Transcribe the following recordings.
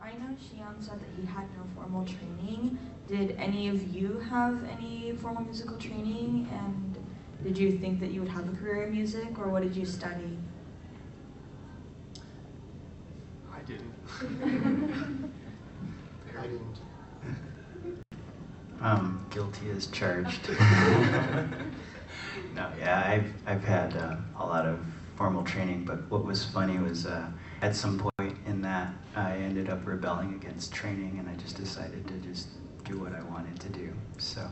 I know Xion said that he had no formal training. Did any of you have any formal musical training? And did you think that you would have a career in music, or what did you study? I didn't. I didn't. Guilty as charged. No, yeah, I've had a lot of formal training, but what was funny was at some point in that I ended up rebelling against training, and I just decided to just do what I wanted to do. So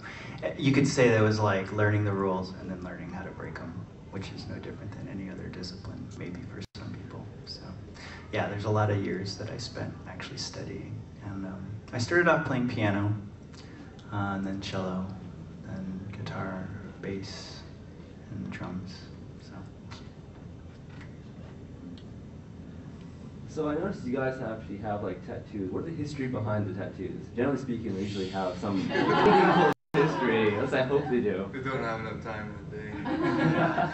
you could say that was like learning the rules and then learning how to break them, which is no different than any other discipline, maybe for some people. So yeah, there's a lot of years that I spent actually studying, and I started off playing piano, and then cello, then guitar, bass, and drums. So I noticed you guys actually have like tattoos. What are the history behind the tattoos? Generally speaking, they usually have some meaningful history. At least I hope they do. We don't have enough time in the day. Yeah,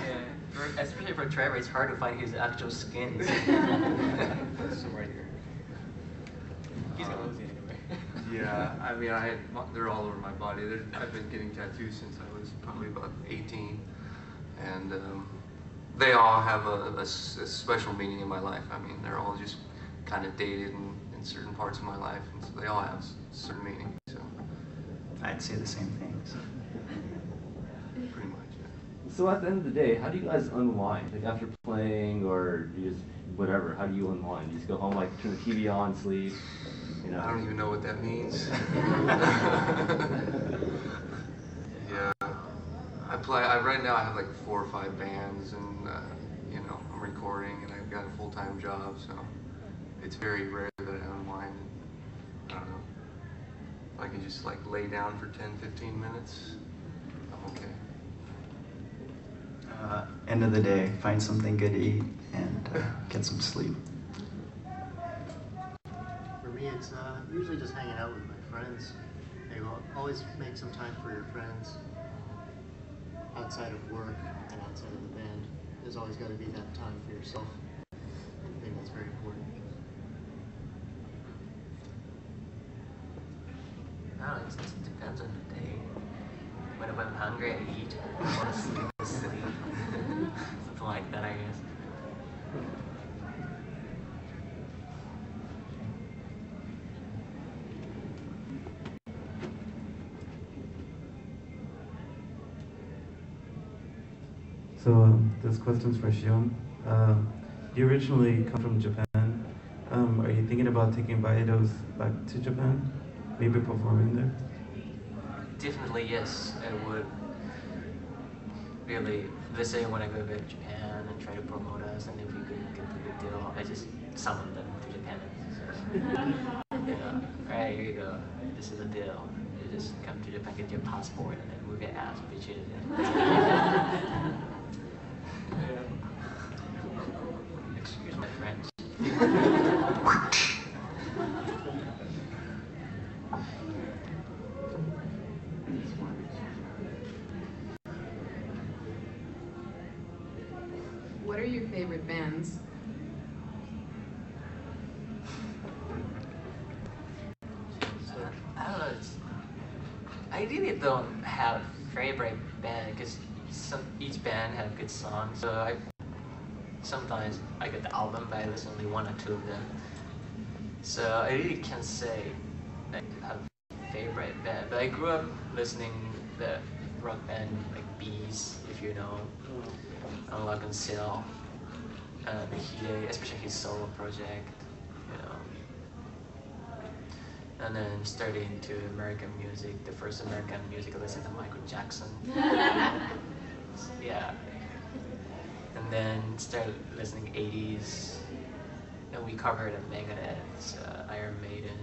especially for Trevor, it's hard to find his actual skin. Some right here. He's gonna lose it anyway. Yeah, I mean, they're all over my body. I've been getting tattoos since I was probably about 18, and they all have a special meaning in my life. I mean, they're all just kind of dated in certain parts of my life, and so they all have certain meaning. So I'd say the same thing. So. Pretty much, yeah. So at the end of the day, how do you guys unwind? Like after playing, or you just whatever? How do you unwind? You just go home, like turn the TV on, sleep. You know? I don't even know what that means. Yeah. Right now I have like 4 or 5 bands, and you know, I'm recording, and I've got a full-time job, so it's very rare that I unwind. I don't know. If I can just like lay down for 10-15 minutes, I'm okay. End of the day, find something good to eat and get some sleep. For me, it's usually just hanging out with my friends. Hey, well, always make some time for your friends. Outside of work and outside of the band, there's always got to be that time for yourself. I think that's very important. No, it depends on the day. When I'm hungry, I eat. When I want to sleep, I sleep. Something like that, I guess. So this question's for Xion. You originally come from Japan. Are you thinking about taking VAEIDOS back to Japan? Maybe performing there? Definitely yes, I would really, let's say when I go back to Japan and try to promote us, and if we could get a good deal, I just summon them to Japan. So, yeah, alright, here you go, this is a deal. You just come to Japan, get your passport, and then we'll get ass bitches. Excuse my French. What are your favorite bands? I don't know. I really don't have a favorite band because each band have good songs. So sometimes I get the album, but I listen only 1 or 2 of them. So I really can't say I have a favorite band. But I grew up listening the rock band like Bees, if you know, Unlock and Seal, and Hide, especially his solo project, you know. And then started into American music. The first American music I listened to Michael Jackson. Yeah. And then started listening 80s. And we covered Megadeth, Iron Maiden,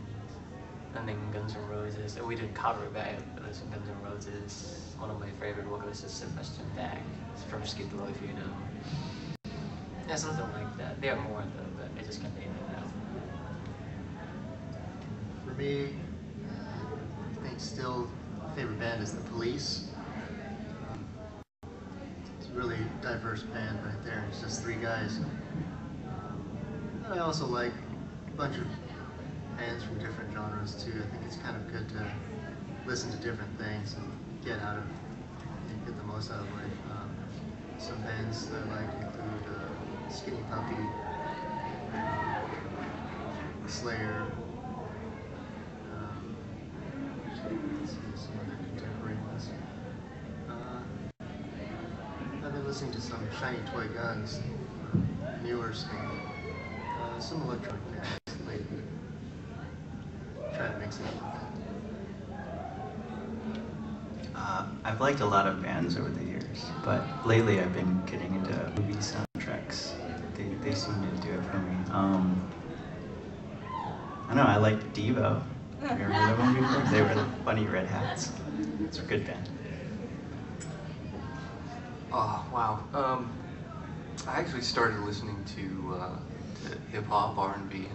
and then Guns N' Roses. And we didn't cover it, but I listened to Guns N' Roses. One of my favorite vocalists is Sebastian Bach. It's from Skid Row, if you know. Yeah, something like that. There are more though, but I just can't name it now. For me, I think still favorite band is The Police. It's a really diverse band right there. It's just 3 guys. And I also like a bunch of bands from different genres too. I think it's kind of good to listen to different things and get the most out of life. Some bands that I like include Skinny Puppy, Slayer, let's see, some other contemporary ones. I've been listening to some Shiny Toy Guns, newer stuff, some electronic bands lately. Try to mix it up. I've liked a lot of bands over the years, but lately I've been getting into movie soundtracks. They seem to do it for me. I don't know, I like Devo. Have you ever heard of them before? They were the Funny Red Hats. It's a good band. Oh, wow. I actually started listening to hip-hop, R&B,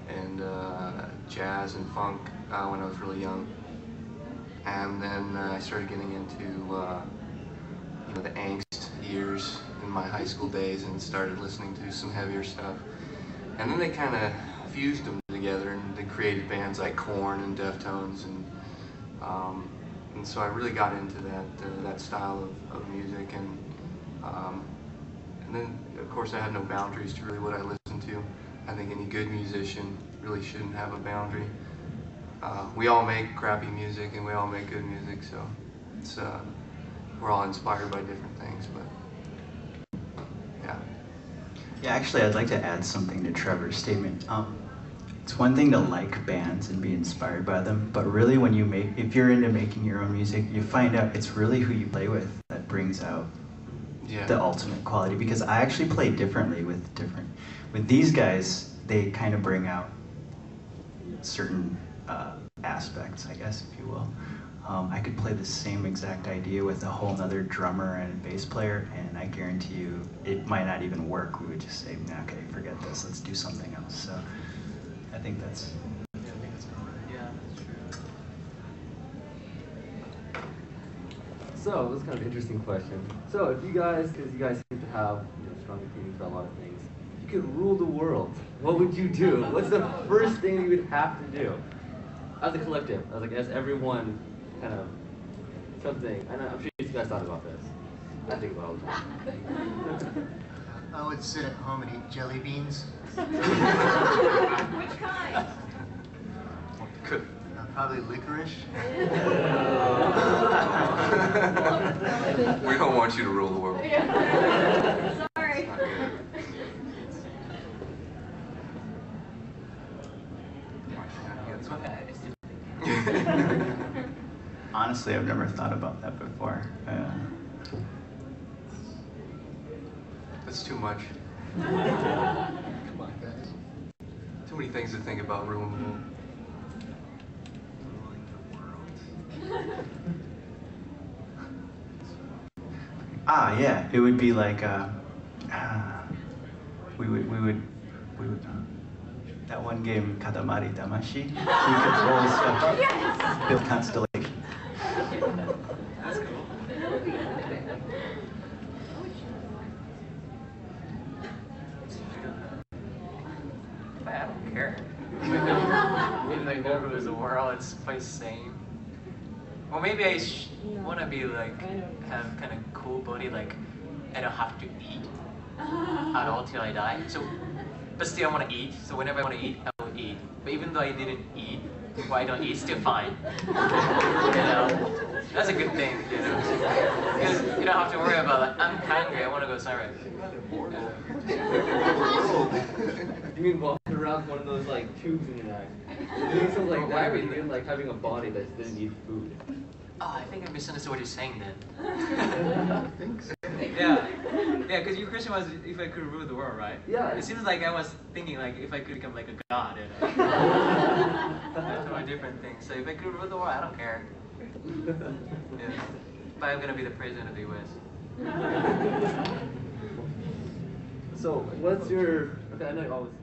and jazz and funk when I was really young. And then I started getting into the angst years in my high school days and started listening to some heavier stuff. And then they kind of fused them together and they created bands like Korn and Deftones, and so I really got into that style of music, and then of course I had no boundaries to really what I listened to. I think any good musician really shouldn't have a boundary. We all make crappy music and we all make good music, so it's we're all inspired by different things, but yeah. Yeah, actually I'd like to add something to Trevor's statement. It's one thing to like bands and be inspired by them, but really when if you're into making your own music, you find out it's really who you play with that brings out the ultimate quality, because I actually play differently with these guys. They kind of bring out certain aspects, I guess, if you will. I could play the same exact idea with a whole nother drummer and bass player, and I guarantee you it might not even work. We would just say, okay, forget this, let's do something else. So I think that's... Yeah, that's true. So this is kind of an interesting question. So if you guys, because you guys seem to have strong opinions about a lot of things, if you could rule the world, what would you do? What's the first thing you would have to do? As a collective, as everyone kind of something. And I'm sure you guys thought about this. I think about it all the time. I would sit at home and eat jelly beans. Which kind? Good. Probably licorice. We don't want you to rule the world. Sorry. Honestly, I've never thought about that before. That's too much. Come on, guys. Too many things to think about ruling the world. Yeah, it would be like we would that one game Katamari Damashi. We could roll stuff, build constellations. That's cool. I don't care. Even though there was a world, it's quite the same. Or maybe I want to be like, have kind of cool body, like I don't have to eat at all till I die. So, but still I want to eat. So whenever I want to eat, I will eat. But even though I didn't eat, or I don't eat, still fine. That's a good thing, because you don't have to worry about like, I'm hungry, I want to go somewhere. You mean walking around with one of those like tubes in your neck? Doing something like that, or you mean like having a body that doesn't need food? Oh, I think I misunderstood what you're saying then. I think so. Yeah, because your question was if I could rule the world, right? Yeah. It seems like I was thinking like if I could become like a god, That's a different thing. So if I could rule the world, I don't care. Yeah. But I'm gonna be the president of the U.S. So what's your? Okay, I know you always.